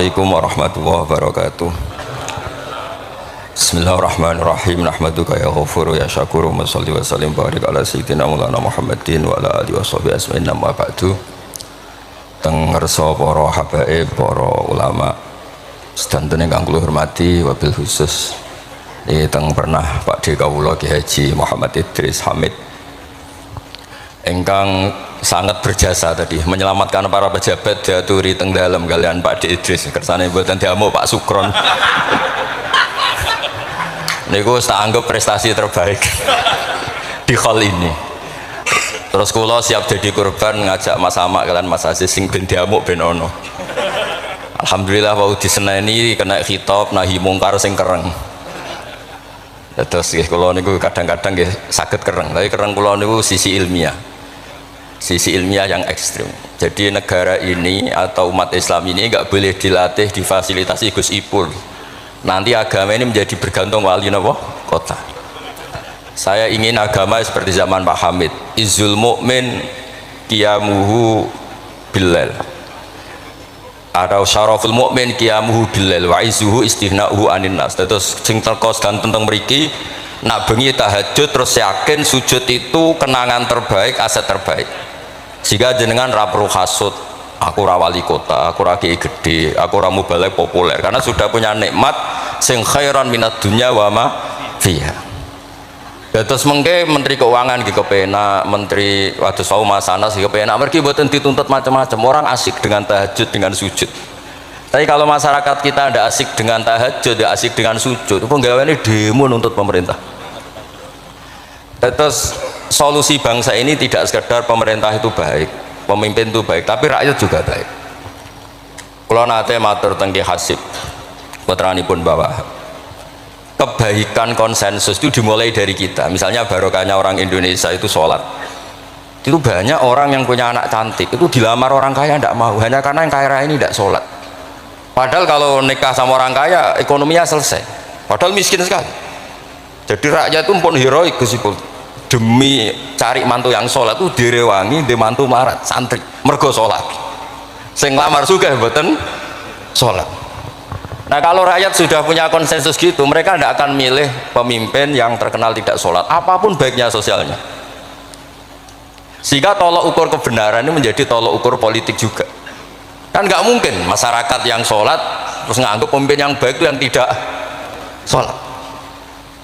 Assalamualaikum warahmatullahi wabarakatuh. Bismillahirrahmanirrahim. Nahmaduka ya ghafuru ya syakuru. Mashalli wa sallim barik ala sayyidina Maulana Muhammadin wa ala alihi washabihi asma'in amma ba'du. Teng ngersa para habaib, para ulama sedanten ingkang kula hormati, wabil khusus teng pernah Pak D kawula Ki Haji Muhammad Idris Hamid ingkang sangat berjasa tadi menyelamatkan para pejabat diaturi teng dalem kalian Pak D Idris kersane mboten diamuk Pak Sukron. Niku tak anggap prestasi terbaik di hal ini. Terus kula siap jadi korban ngajak Mas Amak kalian Mas Aziz sing ben diamuk ben ono. Alhamdulillah wau diseneni kena khitab nahi mungkar sing kereng. Terus kula niku kadang-kadang nggih saged kereng, tapi kereng kula niku sisi ilmiah. Sisi ilmiah yang ekstrim. Jadi negara ini atau umat Islam ini nggak boleh dilatih difasilitasi Gus Ipul. Nanti agama ini menjadi bergantung wali napa kota. Saya ingin agama seperti zaman Pak Hamid, izul mukmin qiyamuhu billail atau syaraful mukmin qiyamuhu billail wa izuhu istighna'uhu anin nas. Terus sing teko dan tentang mriki nak bengi tahajud terus yakin sujud itu kenangan terbaik, aset terbaik. Jika jenengan ra perlu hasud, aku ra wali kota, aku ra kiai gede, aku ra mubalek populer, karena sudah punya nikmat sing khairan minad dunya wa ma fiha. Terus mengke menteri keuangan nggih kepenak, menteri wados wau Masanas nggih kepenak, mergi mboten dituntut macam-macam, orang asik dengan tahajud dengan sujud. Tapi kalau masyarakat kita ndak asik dengan tahajud, ndak asik dengan sujud, penggaweane demo nuntut pemerintah. Terus solusi bangsa ini tidak sekedar pemerintah itu baik, pemimpin itu baik, tapi rakyat juga baik. Kula nate matur teng Ki Hasib putranipun Bapak, kebaikan konsensus itu dimulai dari kita. Misalnya barokahnya orang Indonesia itu sholat, itu banyak orang yang punya anak cantik itu dilamar orang kaya tidak mau, hanya karena yang kaya ini tidak sholat. Padahal kalau nikah sama orang kaya ekonominya selesai, padahal miskin sekali. Jadi rakyat itu pun heroik Gus Ipul, demi cari mantu yang sholat itu direwangi di mantu marat santri mergo sholat, sing lamar juga mboten sholat. Nah kalau rakyat sudah punya konsensus gitu, mereka tidak akan milih pemimpin yang terkenal tidak sholat apapun baiknya sosialnya. Sehingga tolok ukur kebenaran ini menjadi tolok ukur politik juga. Kan nggak mungkin masyarakat yang sholat terus nganggap pemimpin yang baik itu yang tidak sholat.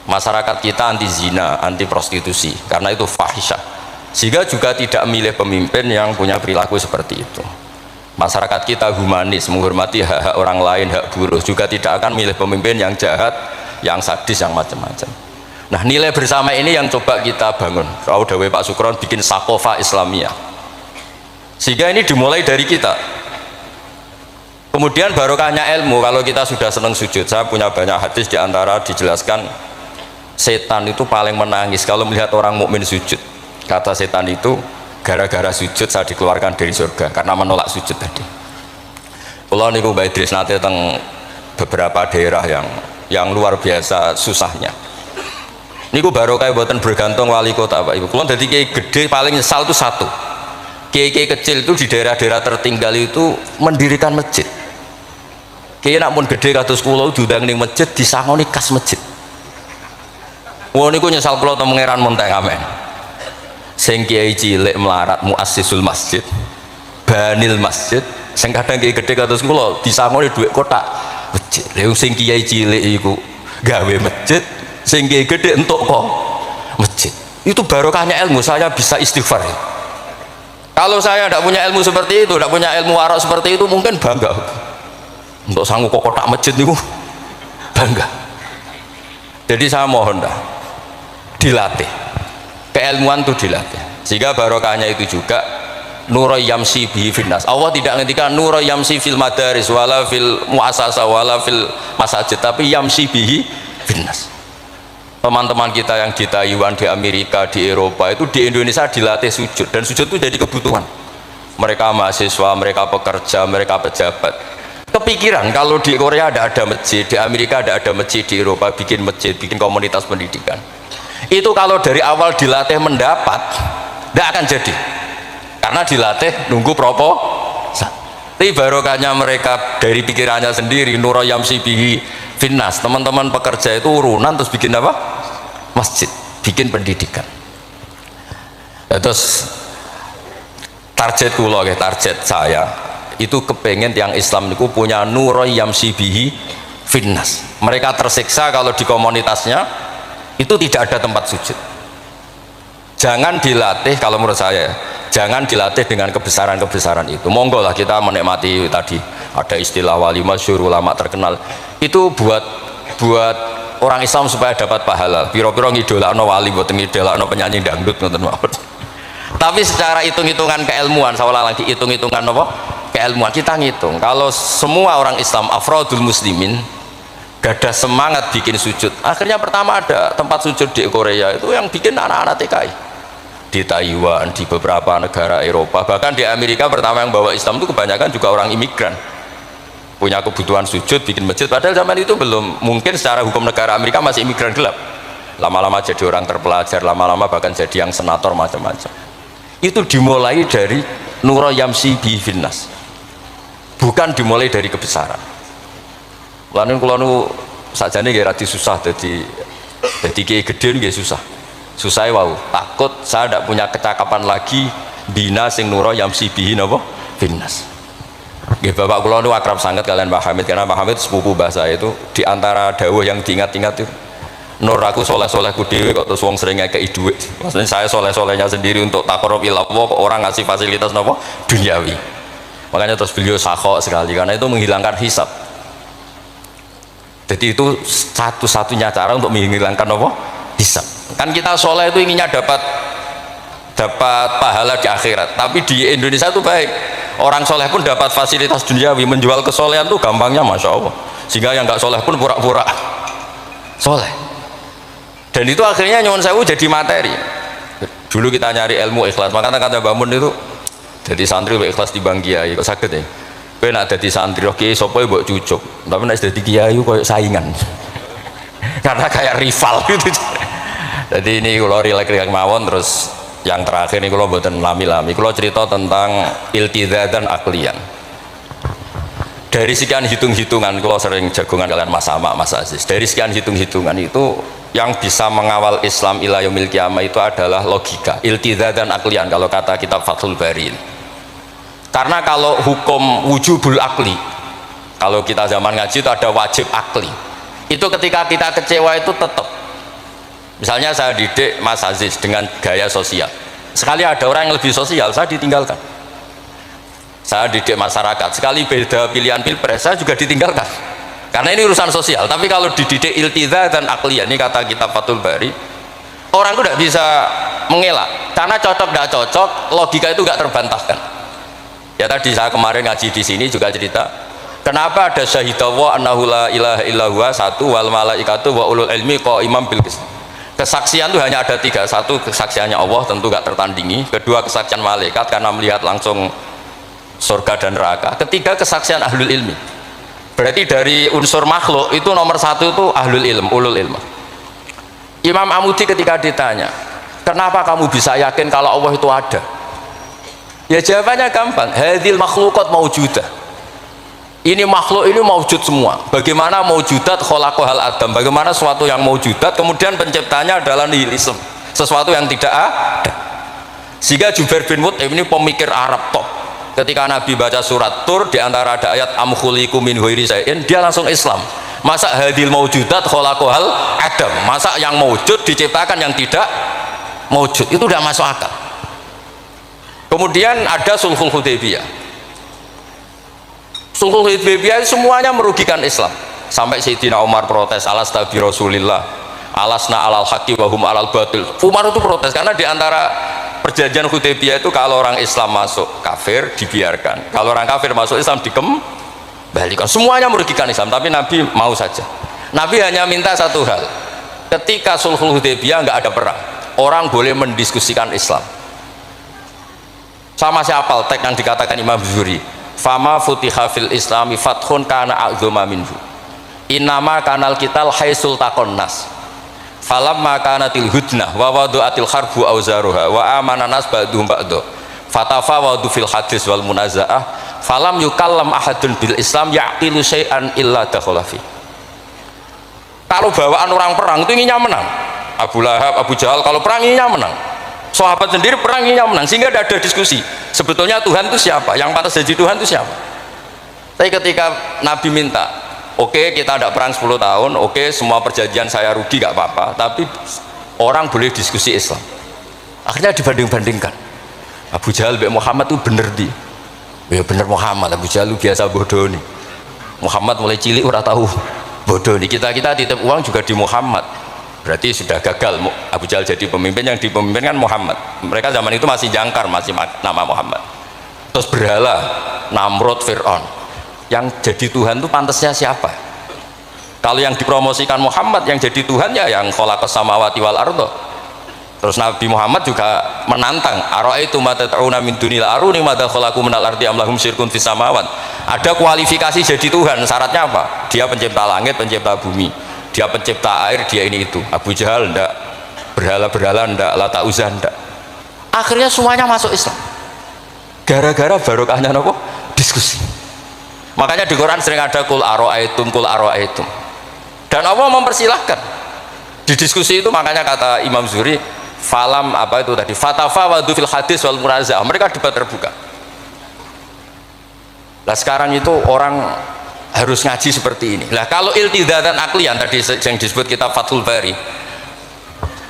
Masyarakat kita anti zina, anti prostitusi, karena itu fahisyah. Sehingga juga tidak milih pemimpin yang punya perilaku seperti itu. Masyarakat kita humanis, menghormati hak-hak orang lain, hak buruh, juga tidak akan milih pemimpin yang jahat, yang sadis, yang macam-macam. Nah nilai bersama ini yang coba kita bangun. Kalau dawuh Pak Sukron bikin sakofa Islamiyah, sehingga ini dimulai dari kita. Kemudian barokahnya ilmu, kalau kita sudah senang sujud, saya punya banyak hadis diantara dijelaskan setan itu paling menangis kalau melihat orang mukmin sujud. Kata setan itu, gara-gara sujud saya dikeluarkan dari surga karena menolak sujud tadi. Kalau niku Mbak Idris nanti teng beberapa daerah yang luar biasa susahnya. Niku barokah buatan bergantung wali kota Pak Ibu. Kalau dari kiai gede paling nyesal itu satu. Kiai kecil itu di daerah-daerah tertinggal itu mendirikan masjid. Kiai nak pun gede kados kula diundang ning masjid disangoni kas masjid. Wong niku nyesal kula teng pangeran montek amen. Sing kiai cilik melarat muassisul masjid, banil masjid, sing kadang kiai gede kados kula disangoni dhuwit kotak masjid. Lha sing kiai cilik iku gawe masjid, sing kiai gede entuk kok masjid. Itu barokahnya ilmu, saya bisa istighfar. Kalau saya tidak punya ilmu seperti itu, tidak punya ilmu warok seperti itu, mungkin bangga untuk sanggup kok kotak masjid niku, bangga. Jadi saya mohon dah dilatih, keilmuan itu dilatih, sehingga barokahnya itu juga nurul yamsi bihi finnas. Allah tidak ngendikan nurul yamsi fil madaris wala fil muasasa wala fil masajid, tapi yamsi bihi finnas. Teman-teman kita yang di Taiwan, di Amerika, di Eropa itu di Indonesia dilatih sujud, dan sujud itu jadi kebutuhan mereka, mahasiswa, mereka pekerja, mereka pejabat. Kepikiran kalau di Korea ada masjid, di Amerika ada masjid, di Eropa bikin masjid, bikin komunitas pendidikan. Itu kalau dari awal dilatih mendapat, tidak akan jadi, karena dilatih nunggu Tapi barokahnya mereka dari pikirannya sendiri, nura yamsi bihi finnas. Teman-teman pekerja itu urunan terus bikin apa? Masjid, bikin pendidikan. Ya, terus target kula, target saya itu kepengen yang Islam itu punya nura yamsi bihi finnas. Mereka tersiksa kalau di komunitasnya itu tidak ada tempat sujud. Jangan dilatih, kalau menurut saya, jangan dilatih dengan kebesaran-kebesaran itu. Monggo lah kita menikmati tadi ada istilah wali masyhur, ulama terkenal. Itu buat orang Islam supaya dapat pahala. Piro-piro ngidolakno wali, mboten ngidolakno penyanyi dangdut ngoten mawon. Tapi secara hitung-hitungan keilmuan, saya ulang lagi, hitung-hitungan apa? Keilmuan kita ngitung. Kalau semua orang Islam, afrodul muslimin, gadah semangat bikin sujud, akhirnya pertama ada tempat sujud di Korea itu yang bikin anak-anak TKI, di Taiwan, di beberapa negara Eropa, bahkan di Amerika pertama yang bawa Islam itu kebanyakan juga orang imigran, punya kebutuhan sujud bikin masjid. Padahal zaman itu belum mungkin, secara hukum negara Amerika masih imigran gelap, lama-lama jadi orang terpelajar, lama-lama bahkan jadi yang senator macam-macam. Itu dimulai dari nura yamsi bi finnas, bukan dimulai dari kebesaran. Lalu kalau nu saja nih rada susah, jadi kiai gede nih susah. Susah wow, takut saya tidak punya kecakapan lagi bina sing nuro yamsi bihi napa finnas. Nggih, bapak kula nu akrab sangat kalian Pak Hamid, karena Pak Hamid sepupu mbah saya. Itu diantara dawuh yang diingat-ingat itu, nur aku soleh-solehku dhewe kok terus wong sering ngekeki dhuwit. Maksudnya saya soleh-solehnya sendiri untuk taqarrub ila Allah, kok orang ngasih fasilitas napa duniawi. Makanya terus beliau sakho sekali, karena itu menghilangkan hisab. Jadi itu satu-satunya cara untuk menghilangkan apa? Hisab. Kan kita soleh itu inginnya dapat pahala di akhirat, tapi di Indonesia itu baik, orang soleh pun dapat fasilitas duniawi, menjual kesolehan tuh gampangnya masya Allah, sehingga yang nggak soleh pun pura-pura soleh. Dan itu akhirnya nyuwun sewu jadi materi. Dulu kita nyari ilmu ikhlas, makanya kata Mbak Mun itu jadi santri lebih ikhlas dibanding kiai. Kok sakit ya? Kowe nak dadi santri kiai sapa mbok cucuk, tapi nek dadi kiai koyo saingan. Karena kayak rival gitu. Jadi ini kalau rileks mawon. Terus yang terakhir ini kalau mboten lami-lami, kalau cerita tentang iltizatan aklian. Dari sekian hitung-hitungan, kalau sering jagongan kalian Mas Sama, Mas Aziz, dari sekian hitung-hitungan itu yang bisa mengawal Islam ila yaumil qiyamah itu adalah logika, iltizatan aklian kalau kata kitab Fathul Bari. Karena kalau hukum wujubul akli, kalau kita zaman ngaji itu ada wajib akli, itu ketika kita kecewa itu tetap. Misalnya saya didik Mas Aziz dengan gaya sosial, sekali ada orang yang lebih sosial saya ditinggalkan. Saya didik masyarakat, sekali beda pilihan pilpres saya juga ditinggalkan, karena ini urusan sosial. Tapi kalau dididik iltizatan akliyah, ini kata kitab Fathul Bari, orang itu tidak bisa mengelak, karena cocok tidak cocok, logika itu nggak terbantahkan. Ya tadi saya kemarin ngaji di sini juga cerita, kenapa ada syahidallah annahu la ilaha illallah, satu, wal malaikatu wa ulul ilmi qaimam bil qist. Kesaksian itu hanya ada tiga, satu kesaksiannya Allah tentu gak tertandingi, kedua kesaksian malaikat karena melihat langsung surga dan neraka, ketiga kesaksian ahlul ilmi. Berarti dari unsur makhluk itu nomor satu itu ahlul ilm, ulul ilm. Imam Amudi ketika ditanya, kenapa kamu bisa yakin kalau Allah itu ada? Ya jawabannya gampang, hadil makhlukat maujudah. Ini makhluk ini maujud semua. Bagaimana maujudat khalaqahal adam, bagaimana sesuatu yang maujudat kemudian penciptanya adalah nihilisme, sesuatu yang tidak ada. Sehingga Jubair bin Mut'im ini pemikir Arab top, ketika Nabi baca surat Tur, diantara ada ayat am khuliqu min ghairi syai'in, dia langsung Islam. Masa hadil maujudat khalaqahal adam, masa yang maujud diciptakan yang tidak maujud, itu tidak masuk akal. Kemudian ada Sulhul Hudaybiyah. Sulhul Hudaybiyah semuanya merugikan Islam, sampai Sayyidina Umar protes, alasna bi Rasulillah, alasna alal haqqi wa hum alal batil. Umar itu protes karena diantara perjanjian Hudaybiyah itu kalau orang Islam masuk kafir dibiarkan, kalau orang kafir masuk Islam dikembalikan. Semuanya merugikan Islam, tapi Nabi mau saja. Nabi hanya minta satu hal, ketika Sulhul Hudaybiyah nggak ada perang, orang boleh mendiskusikan Islam. Sama siapa teks yang dikatakan Imam Zuhri, fama futiha fil islami fathun kana a'zuma minhu, innama kanal kital haisul takon nas, falamma kanatil hudnah wa wadu'atil harbu auzaruha wa amana nas ba'duhum ba'du fatafawadu fil hadis wal munaza'ah falam yukallam ahadun bil Islam yaqilu syai'an illa dakhala fi. Kalau bawaan orang perang itu inginnya menang. Abu Lahab, Abu Jahal kalau perang inginnya menang. Sahabat sendiri perang inginnya menang, sehingga tidak ada diskusi sebetulnya Tuhan itu siapa, yang pantas jadi Tuhan itu siapa. Tapi ketika Nabi minta, oke, kita tidak perang 10 tahun, oke, semua perjanjian saya rugi gak apa-apa, tapi orang boleh diskusi Islam. Akhirnya dibanding-bandingkan, Abu Jahal dan Muhammad itu bener di, ya bener Muhammad, Abu Jahal biasa bodoh nih. Muhammad mulai cilik udah tahu bodoh nih. Kita titip uang juga di Muhammad, berarti sudah gagal Abu Jahal jadi pemimpin. Yang dipemimpinkan Muhammad. Mereka zaman itu masih jangkar, masih nama Muhammad. Terus berhala Namrud, Fir'aun. Yang jadi Tuhan itu pantasnya siapa? Kalau yang dipromosikan Muhammad, yang jadi Tuhan ya yang khalaqas samawati wal ardo. Terus Nabi Muhammad juga menantang, ara'aitum ma tat'una min dunil aruni ma khalaqu minal ardi am lahum syirkun fis samawat. Ada kualifikasi jadi Tuhan, syaratnya apa? Dia pencipta langit, pencipta bumi, dia pencipta air, dia ini itu. Abu Jahal ndak, berhala-berhala ndak, Lata Uzza ndak. Akhirnya semuanya masuk Islam gara-gara barokahnya apa? Diskusi. Makanya di Quran sering ada kul ara'aitum, kul ara'aitum, dan Allah mempersilahkan di diskusi itu. Makanya kata Imam Zuhri, falam apa itu tadi, fatafawadu fil hadis wal munazah, mereka debat terbuka. Nah sekarang itu orang harus ngaji seperti ini. Nah kalau iltidatan aklian tadi yang disebut kitab Fathul Bari,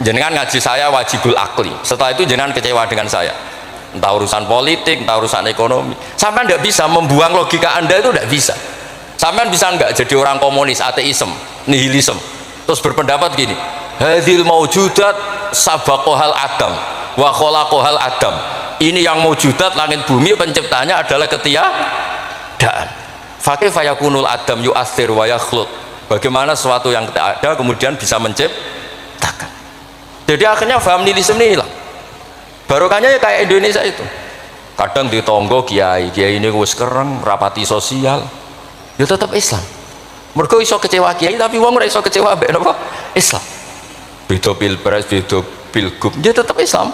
jenengan ngaji saya wajibul akli, setelah itu jenengan kecewa dengan saya, entah urusan politik, entah urusan ekonomi. Sampai tidak bisa membuang logika anda, itu tidak bisa. Sampai bisa enggak jadi orang komunis, ateisme, nihilisme, terus berpendapat gini, hadhil maujudat sabaqohal adam wa khalaqohal adam, ini yang maujudat langit bumi penciptanya adalah ketiadaan. Fakih fayakunul adam yu'athir wa yakhlut, bagaimana sesuatu yang tidak ada kemudian bisa menciptakan. Jadi akhirnya faham nihilisme ini hilang. Barokahnya ya kayak Indonesia itu, kadang di tonggo kiai ini wis kereng rapati sosial ya tetap Islam. Mereka iso kecewa kiai tapi wong ora iso kecewa mbek napa Islam. Beda pilpres, beda pilgub, dia tetap Islam.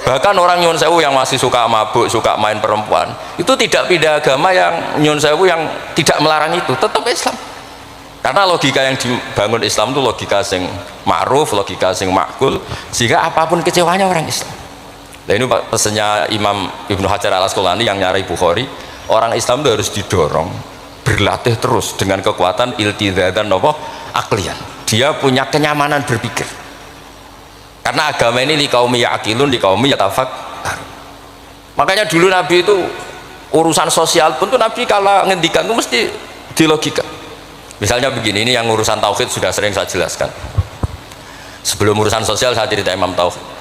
Bahkan orang nyun sewu yang masih suka mabuk, suka main perempuan, itu tidak pindah agama. Yang nyun sewu yang tidak melarang itu tetap Islam. Karena logika yang dibangun Islam itu logika sing ma'ruf, logika sing makul, sehingga apapun kecewanya orang Islam. Nah ini pesannya Imam Ibnu Hajar al Asqalani yang nyari Bukhari, orang Islam itu harus didorong berlatih terus dengan kekuatan iltidatan aklian. Dia punya kenyamanan berpikir, karena agama ini liqaumi ya'qilun, liqaumi yatafakkar. Makanya dulu Nabi itu urusan sosial pun tuh Nabi kalau ngendikan itu mesti di logika. Misalnya begini, ini yang urusan tauhid sudah sering saya jelaskan. Sebelum urusan sosial saya cerita Imam Tauhid.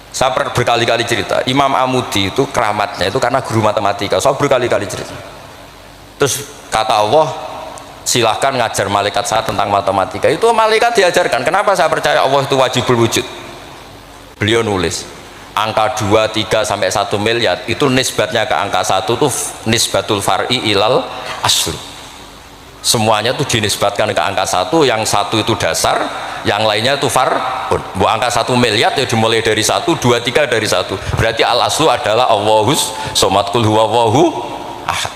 Saya berkali-kali cerita Imam Amudi itu keramatnya itu karena guru matematika. Saya berkali-kali cerita. Terus kata Allah, silahkan ngajar malaikat saya tentang matematika. Itu malaikat diajarkan. Kenapa saya percaya Allah itu wajibul wujud? Beliau nulis angka 2, 3 sampai 1 miliar itu nisbatnya ke angka 1 tuh nisbatul far'i ilal asli. Semuanya tuh dinisbatkan ke angka 1, yang 1 itu dasar, yang lainnya itu farbun. Angka 1 miliar ya dimulai dari 1, 2, 3 dari 1. Berarti al aslu adalah Allahus somad kul huwallahu ahad.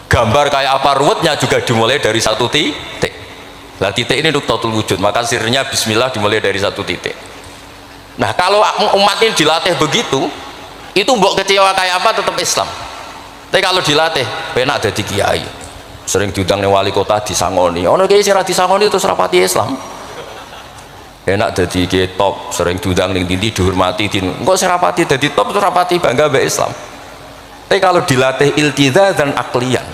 Gambar kayak apa ruwetnya juga dimulai dari 1 titik. Nah titik ini nuktatul wujud, maka sirnya bismillah dimulai dari 1 titik. Nah kalau umat ini dilatih begitu, itu mbok kecewa kayak apa tetap Islam. Tapi kalau dilatih penak jadi kiai, sering diundang nih wali kota disangoni, ono kiai sira disangoni itu serapati Islam. Enak jadi kiai top, sering diundang ning ndi dihormati, kok serapati jadi top itu rapati bangga mbek Islam. Tapi kalau dilatih iltiza dan aklian,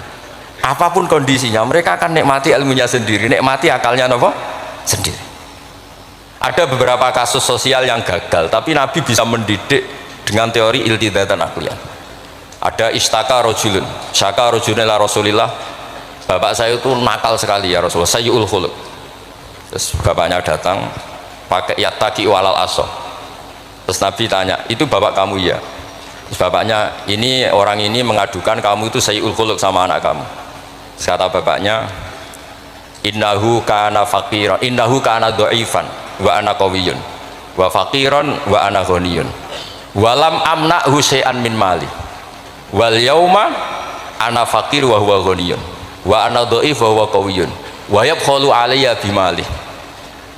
apapun kondisinya mereka akan nikmati ilmunya sendiri, nikmati akalnya apa sendiri. Ada beberapa kasus sosial yang gagal, tapi Nabi bisa mendidik dengan teori iltiza dan aklian. Ada istaka rojulun, syaka rojulun ila Rasulillah, bapak saya itu nakal sekali ya Rasulullah, sayyul khuluq. Terus bapaknya datang pakai yattaqi walal aso. Terus Nabi tanya, itu bapak kamu ya? Terus bapaknya, ini orang ini mengadukan kamu itu sayyul khuluq sama anak kamu. Terus kata bapaknya, innahu kana faqiran, innahu kana dhaifan wa ana qawiyun wa faqiran wa ana ghaniyun walam amna'hu syai'an min mali wal yauma ana fakir wa huwa ghaniyun wa ana dhaif wa huwa qawiyyun wa yabkhalu alayya bimali.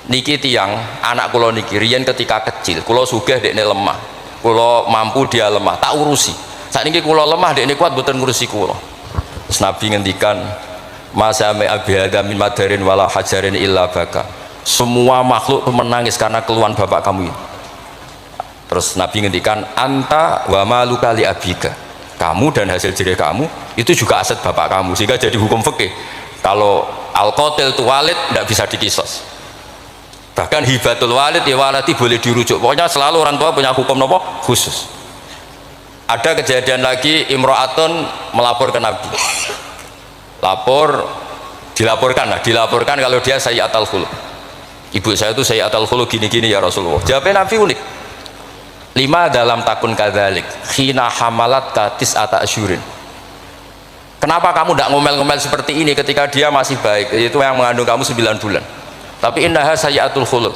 Niki tiyang anak kula niki riyen ketika kecil kula sugih dekne lemah, kula mampu dia lemah, tak urusi. Sakniki kula lemah dekne kuat mboten ngurusi kula. Terus Nabi ngendikan masame abihada min madarin wala hajarin illa baka. Semua makhluk itu menangis karena keluhan bapak kamu ini. Terus Nabi ngendikan anta wa maluka li abika. Kamu dan hasil jerih kamu itu juga aset bapak kamu, sehingga jadi hukum fikih kalau al-qatil itu walid tidak bisa dikisos. Bahkan hibatul walid ya waladi boleh dirujuk. Pokoknya selalu orang tua punya hukum nopo khusus. Ada kejadian lagi, imro'atun melapor ke Nabi. Dilaporkan kalau dia sayyi'atul khuluq. Ibu saya itu sayyi'atul khuluq gini-gini ya Rasulullah. Jawabnya Nabi unik. 5 dalam takun kadzalik khina hamalat katis ata asyurin. Kenapa kamu tidak ngomel-ngomel seperti ini ketika dia masih baik, itu yang mengandung kamu 9 bulan. Tapi innaha sayyi'atul khuluq.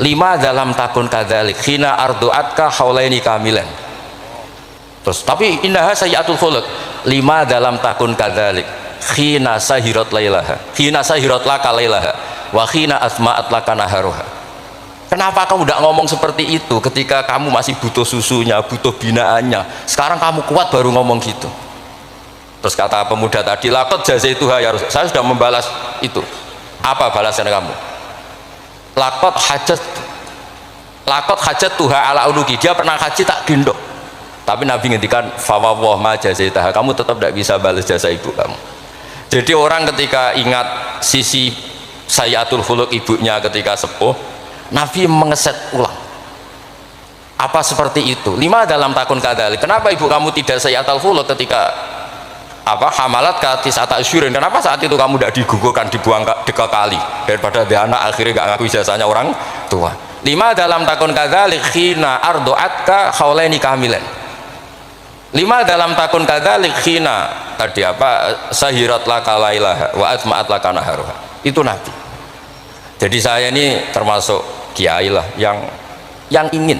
5 dalam takun kadzalik khina ardu'atka haulaini kamilan. Terus tapi innaha sayyi'atul khuluq. 5 dalam takun kadzalik khina sahirat lailaha khina sahirat laka lailaha wa khina asma'at laka naharuha. Kenapa kamu tidak ngomong seperti itu ketika kamu masih butuh susunya, butuh binaannya? Sekarang kamu kuat baru ngomong gitu. Terus kata pemuda tadi, laqad jazaituha ya Rasul. Saya sudah membalas itu. Apa balasan kamu? Laqad hajat tuha ala unuki. Dia pernah haji tak gendong. Tapi Nabi ngendikan fawwah ma jazaitaha. Kamu tetap tidak bisa balas jasa ibu kamu. Jadi orang ketika ingat sisi sayyi'atul khuluq ibunya ketika sepuh, Nabi mengeset ulang. Apa seperti itu? 5 dalam takun kadzalik. Kenapa ibu kamu tidak sayyi'atul khuluq ketika hamalat katis ata asyurin? Kenapa saat itu kamu tidak digugurkan, dibuang ke kali daripada dia anak akhirnya nggak ngaku jasanya orang tua? 5 dalam takun kadzalik khina ardu'atka haulaini kamilan. 5 dalam takun kadzalik khina tadi sahirat laka lailaha wa atma'at laka naharuha. Itu Nabi. Jadi saya ini termasuk kiai lah yang ingin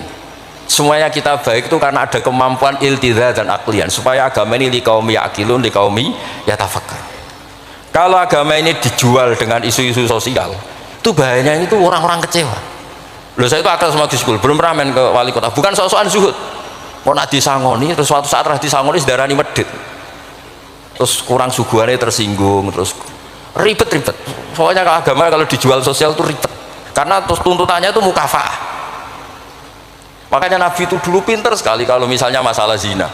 semuanya kita baik itu karena ada kemampuan iltidha dan aklian, supaya agama ini liqaumi ya'qilun liqaumi yatafakkar. Kalau agama ini dijual dengan isu-isu sosial, itu bahayanya itu orang-orang kecewa. Loh, saya itu akal sama Gus Gul, belum pernah main ke wali kota, bukan soal zuhud. Mau nak disangoni, terus suatu saat rah disangoni sedarani medit, terus kurang suguhannya tersinggung, terus ribet-ribet. Pokoknya agama kalau dijual sosial itu ribet, karena tuntutannya itu mukafaah. Makanya Nabi itu dulu pinter sekali kalau misalnya masalah zina.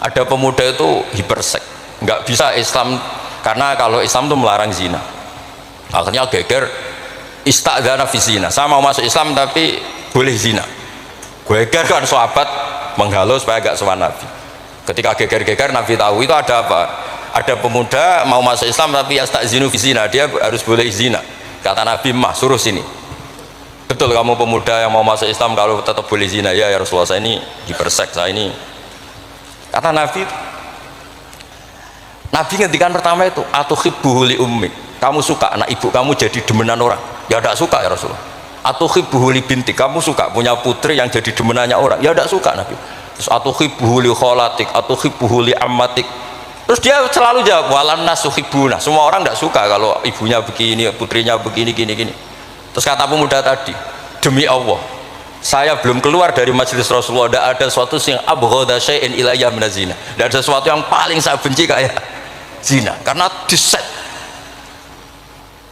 Ada pemuda itu hipersek, nggak bisa Islam, karena kalau Islam itu melarang zina. Akhirnya geger istadzana fi zina. Saya mau masuk Islam tapi boleh zina. Geger kan sahabat menghalau supaya agak sowan Nabi. Ketika geger-geger Nabi tahu itu ada apa? Ada pemuda mau masuk Islam tapi yastazinu fi zina, dia harus boleh zina. Kata Nabi, mah suruh sini. Betul kamu pemuda yang mau masuk Islam kalau tetap boleh zina? Ya Rasulullah, saya ini hipersek, saya ini. Kata Nabi ngendikan pertama itu atuhibbuhu li ummik. Kamu suka anak ibu kamu jadi demenan orang? Ya tidak suka ya Rasulullah. Atuhibbuhu li bintik. Kamu suka punya putri yang jadi demenannya orang? Ya tidak suka Nabi. Terus atuhibbuhu li kholatik, atuhibbuhu li ammatik. Terus dia selalu jawab walan nasuhibuna. Semua orang tidak suka kalau ibunya begini, putrinya begini, gini. Terus kata pemuda tadi, demi Allah, saya belum keluar dari majelis Rasulullah, tidak ada sesuatu yang abghadha syai'in ilayya minaz zina. Tidak ada sesuatu yang paling saya benci kayak zina, karena diset.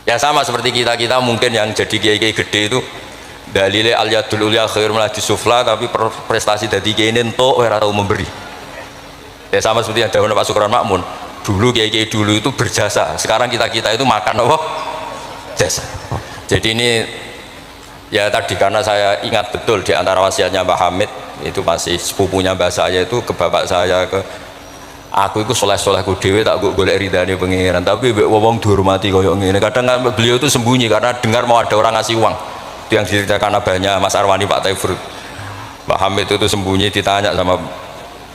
Ya sama seperti kita mungkin yang jadi kiai-kiai gede itu dalile al yadul ulya khairul minadis sufla, tapi prestasi dadi kiai entuk ora tau memberi. Ya sama seperti yang dahulu Pak Sukron Makmun, dulu kiai-kiai dulu itu berjasa, sekarang kita itu makan apa? Jasa. Jadi ini ya tadi karena saya ingat betul di antara wasiatnya Mbah Hamid, itu masih sepupunya mbah saya itu ke bapak saya, ke aku itu soleh-solehku dewe tak golek ridane pengiran, tapi wong dihormati koyo ngene. Kadang beliau itu sembunyi karena dengar mau ada orang ngasih uang. Itu yang diceritakan abahnya Mas Arwani Pak Taifur. Mbah Hamid itu sembunyi, ditanya sama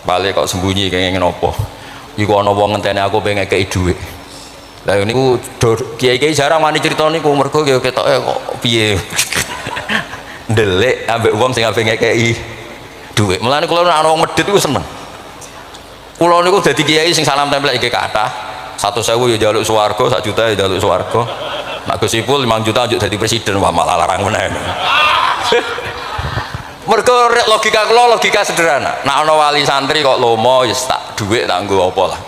Pale, kok sembunyi kayak ngopo? Iku ana wong ngenteni aku pengen ngekeki dhuwit. Lah niku kiai-kiai jarang wani crita niku, mergo ketoke kok piye. Ndelik ambek wong sing ape ngekeki dhuwit. Mulane kula nek ana wong medhit iku seneng. Kula niku dadi kiai sing salam tempel iki kathah. 100.000 ya njaluk swarga, 1 juta ya njaluk swarga. Nek Gus Ipul 5 juta njuk dadi presiden, wah malah larang meneh. Mergo logika kula logika sederhana. Nek ana wali santri kok lomo ya tak dhuwit tak nggo apa lah.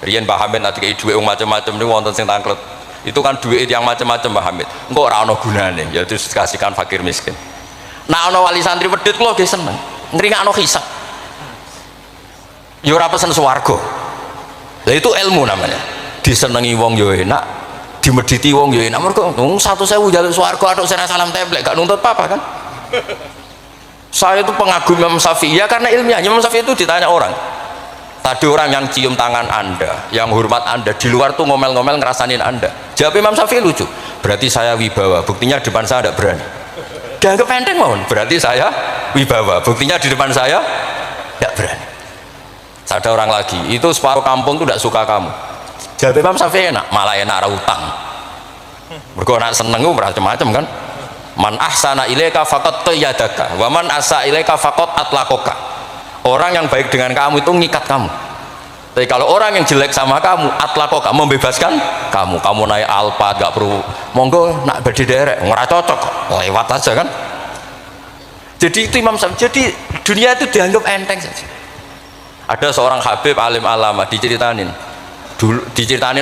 Riyen Mbah Hamid nek dikei dhuwit macam-macam niku wonten sing tangklet. Itu kan duit yang macam-macam Mbah Hamid. Engko ora ana gunane, ya terus kasihkan fakir miskin. Nek ana wali santri wedhit kula nggih seneng. Ngringakno hisab. Ya ora pesen swarga. Lah itu ilmu namanya. Disenengi wong ya enak, dimediti wong ya enak. Mergo 100.000 njaluk swarga atok sira salam templek gak nuntut apa-apa kan. Saya itu pengagum Imam Syafi'i ya karena ilmiah. Imam Syafi'i itu ditanya orang. Tadi orang yang cium tangan Anda, yang hormat Anda, di luar tuh ngomel-ngomel ngerasain Anda. Jawab Imam Syafi'i lucu. Berarti saya wibawa, buktinya di depan saya tidak berani. Dianggap enteng mohon. Berarti saya wibawa, buktinya di depan saya tidak berani. Ada orang lagi, itu separuh kampung tuh tidak suka kamu. Jawab Imam Syafi'i enak, malah enak ada utang. Mergo nak seneng macam-macam kan. Man ahsana ilaika faqad qayyadaka wa man asa ilaika faqad atlaqaka. Orang yang baik dengan kamu itu ngikat kamu. Tapi kalau orang yang jelek sama kamu, atlaqaka membebaskan kamu. Kamu naik Alphard gak perlu monggo nak bedi derek, ora cocok, lewat aja kan. Jadi itu Imam Syafi'i. Jadi dunia itu dianggap enteng saja. Ada seorang Habib alim alama diceritain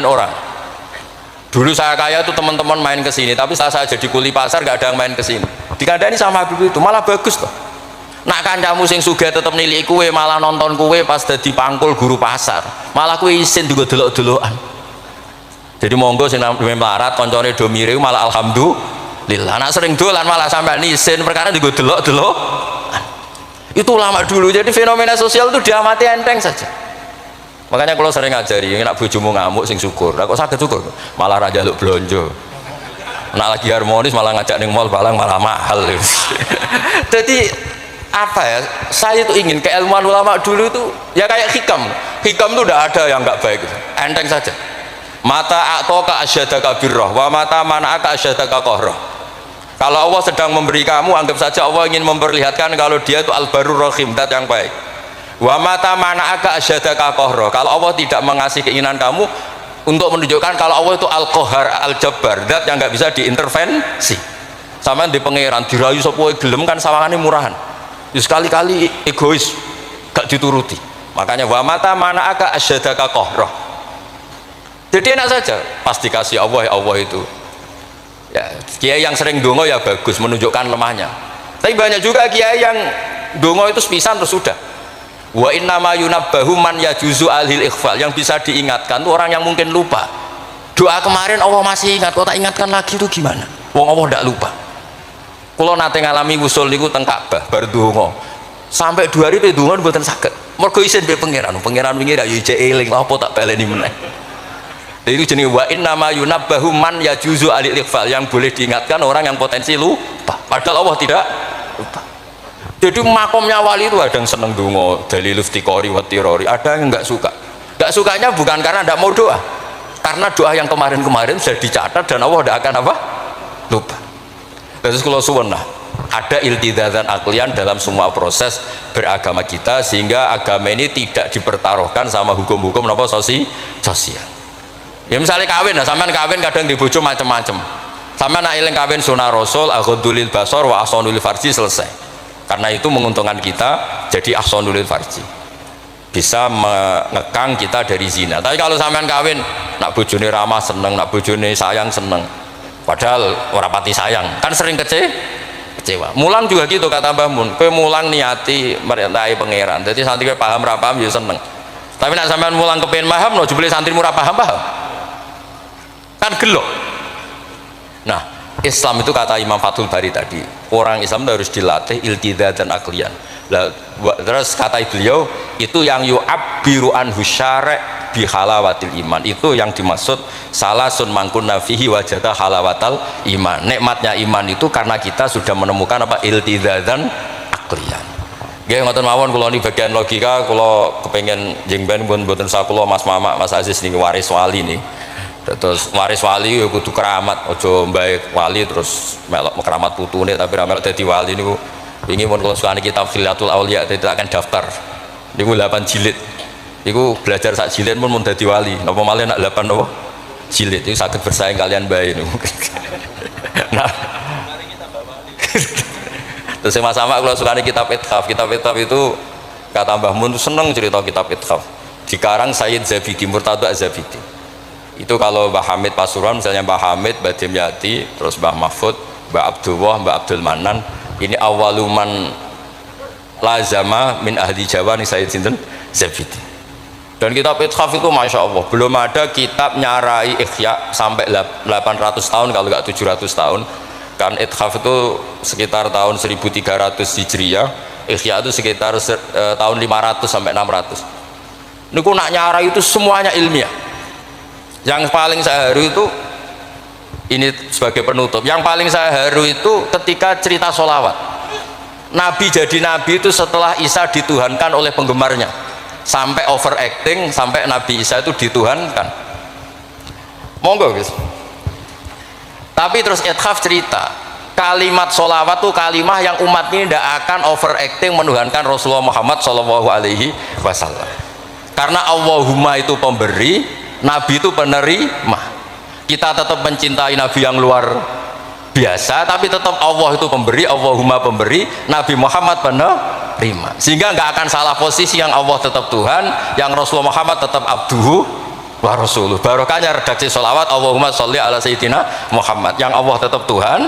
orang. Dulu saya kaya itu teman-teman main ke sini, tapi setelah saya jadi kuli pasar gak ada yang main ke sini. Dikandani sama Habib itu malah bagus toh. Nak kancamu sing sugih tetep nilai kue, malah nonton kue pas dadi pangkul guru pasar. Malah kue isin juga delok-delokan. Jadi monggo sing namanya melarat koncone do mirip malah alhamdulillah. Nak sering dolan malah sampai isin perkara juga delok-delokan. Itu lama dulu. Jadi fenomena sosial itu diamati enteng saja. Makanya kalau sering ngajari, nak bojomu ngamuk sing syukur. Lah kok saged syukur? Malah ra njaluk blonjo. Nak lagi harmonis malah ngajak ning mall balang malah mahal. Jadi apa ya? Saya itu ingin keilmuan ulama dulu itu ya kayak hikam. Hikam itu udah ada yang enggak baik. Enteng saja. Mata a'toka asyadaka birrah wa mata mana'aka asyadaka qahrah. Kalau Allah sedang memberi kamu, anggap saja Allah ingin memperlihatkan kalau dia itu al-barur rahim, dat yang baik. Wa mata mana'aka asyadaka qahrah. Kalau Allah tidak mengasih keinginan kamu untuk menunjukkan kalau Allah itu al-qahar, al-jabbar, dat yang nggak bisa diintervensi. Sama di pangeran dirayu sapa gelem kan sawangane murahan. Sekali-kali egois, gak dituruti. Makanya wa mata mana'aka asyadaka qahrah. Jadi enak saja, pasti kasih Allah, ya Allah itu. Ya, kiai yang sering dongo ya bagus, menunjukkan lemahnya. Tapi banyak juga kiai yang dongo itu sepisan terus sudah. Wa innama yunabbahu man yajuzu alhil ikhfal, yang bisa diingatkan tuh orang yang mungkin lupa. Doa kemarin Allah masih ingat, kok tak ingatkan lagi itu gimana? Wong Allah tidak lupa. Kalau nate ngalami wusul niku teng Ka'bah bar dongo. Sampai 2 hari pe dongo mboten saged. Mergo isin be pangeran wingi ra yo ijek eling apa tak baleni meneh. Itu jenis wa innama yunabbahu man yajuzu alil ikhfal, yang boleh diingatkan orang yang potensi lupa, padahal Allah tidak lupa. Jadi makomnya wali itu ada yang seneng dongo dalil iftiqori wa tirori, ada yang enggak suka. Enggak sukanya bukan karena tidak mau doa, karena doa yang kemarin-kemarin sudah dicatat dan Allah tidak akan apa? Lupa. Terus kalau suwun lah, ada iltizatan aklian dalam semua proses beragama kita, sehingga agama ini tidak dipertaruhkan sama hukum-hukum apa sosial. Ya misalnya kawin, nah sampean kawin kadang di bojo macam-macam. Sampean nak eling kawin sunah Rasul, aghadulil basar wa ahsanul farji, selesai. Karena itu menguntungkan kita, jadi ahsanul farji. Bisa mengekang kita dari zina. Tapi kalau sampean kawin, nak bojone ramah seneng, nak bojone sayang seneng. Padahal ora pati sayang, kan sering kecewa. Mulang juga gitu kata Mbah Mun. Kowe mulang niati merintahi pangeran. Jadi santri kowe paham ra paham ya seneng. Tapi nak sampean mulang kepen paham no jebule santrimu ra paham. Kan gelok. Nah, Islam itu kata Imam Fathul Bari tadi, orang Islam itu harus dilatih iltizat dan aklian. Terus kata beliau, itu yang yu'abbiru anhu syara' bi halawatil iman, itu yang dimaksud salasun mangkunna fihi wajada halawatal iman. Nikmatnya iman itu karena kita sudah menemukan apa? Iltizat dan aklian. Nggih ngoten mawon, kula niki bagian logika, kula kepengin jengben mboten sakula Mas Mama, Mas Aziz niki waris wali nih. Terus waris wali ya kudu keramat, aja mbae wali terus melok keramat putune tapi ra melok dadi wali niku. Wingi mun kula sukani kitab Khilatul Auliya, dadi akan daftar. Niku 8 jilid. Iku belajar sak jilid pun mun dadi wali. Napa malih nak 8 napa? Jilid itu saged bersaing kalian bae niku. Nah. Terus sama-sama kalau suka kitab ithaf. Kitab ithaf itu kata Mbah Mun seneng cerita kitab ithaf. Dikarang Sayyid Zabidi, Murtada Zabidi. Itu kalau Mbah Hamid Pasuruan, misalnya Mbah Hamid, Mbah Dimyati, terus Mbah Mahfud, Mbah Abdullah, Mbah Abdul Manan, ini awaluman lazama min ahli Jawa nih Sayyid Sinten Zabidi. Dan kitab ithaf itu Masya Allah belum ada kitab nyarai ikhya sampai 800 tahun kalau nggak 700 tahun. Kan ithaf itu sekitar tahun 1300 Hijriah, ikhya itu sekitar tahun 500 sampai 600. Niku nak nyarai itu semuanya ilmiah. Yang paling saya haru itu ini sebagai penutup, yang paling saya haru itu ketika cerita sholawat. Nabi jadi nabi itu setelah Isa dituhankan oleh penggemarnya, sampai overacting sampai Nabi Isa itu dituhankan. Monggo guys. Tapi terus ithaf cerita kalimat sholawat itu kalimah yang umat ini tidak akan overacting menuhankan Rasulullah Muhammad SAW, karena Allahumma itu pemberi, Nabi itu penerima. Kita tetap mencintai Nabi yang luar biasa, tapi tetap Allah itu pemberi, Allahumma pemberi, Nabi Muhammad penerima, sehingga nggak akan salah posisi, yang Allah tetap Tuhan, yang Rasulullah Muhammad tetap abduhu wa rasuluh. Barokahnya redaksi sholawat Allahumma sholli ala sayyidina Muhammad, yang Allah tetap Tuhan,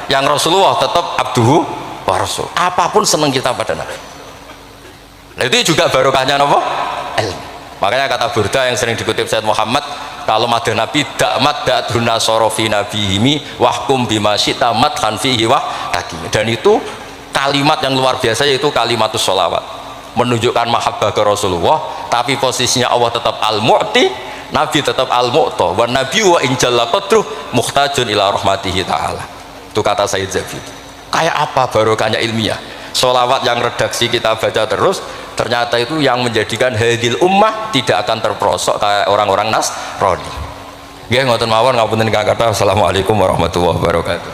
yang Rasulullah tetap abduhu wa rasul. Apapun senang kita pada Nabi. Nah, itu juga barokahnya apa? Ilmu. Makanya kata Burda yang sering dikutip Sayyid Muhammad, kalau mada Nabi dakmat da'duna sorofi nabihimi wahkum bima syita madhan fihi wahkakimi. Dan itu kalimat yang luar biasa, yaitu kalimatus sholawat, menunjukkan mahabbah ke Rasulullah, tapi posisinya Allah tetap al-mu'ti, Nabi tetap al-mu'ta, wa nabi wa injalla qadruh muhtajun ila rahmatihi ta'ala. Itu kata Sayyid Zabidi. Kayak apa barokahnya ilmiah sholawat yang redaksi kita baca terus, ternyata itu yang menjadikan hadil ummah tidak akan terperosok kayak orang-orang Nasrani. Nggih ngoten mawon, ngapunten Kang Kata. Assalamualaikum warahmatullahi wabarakatuh.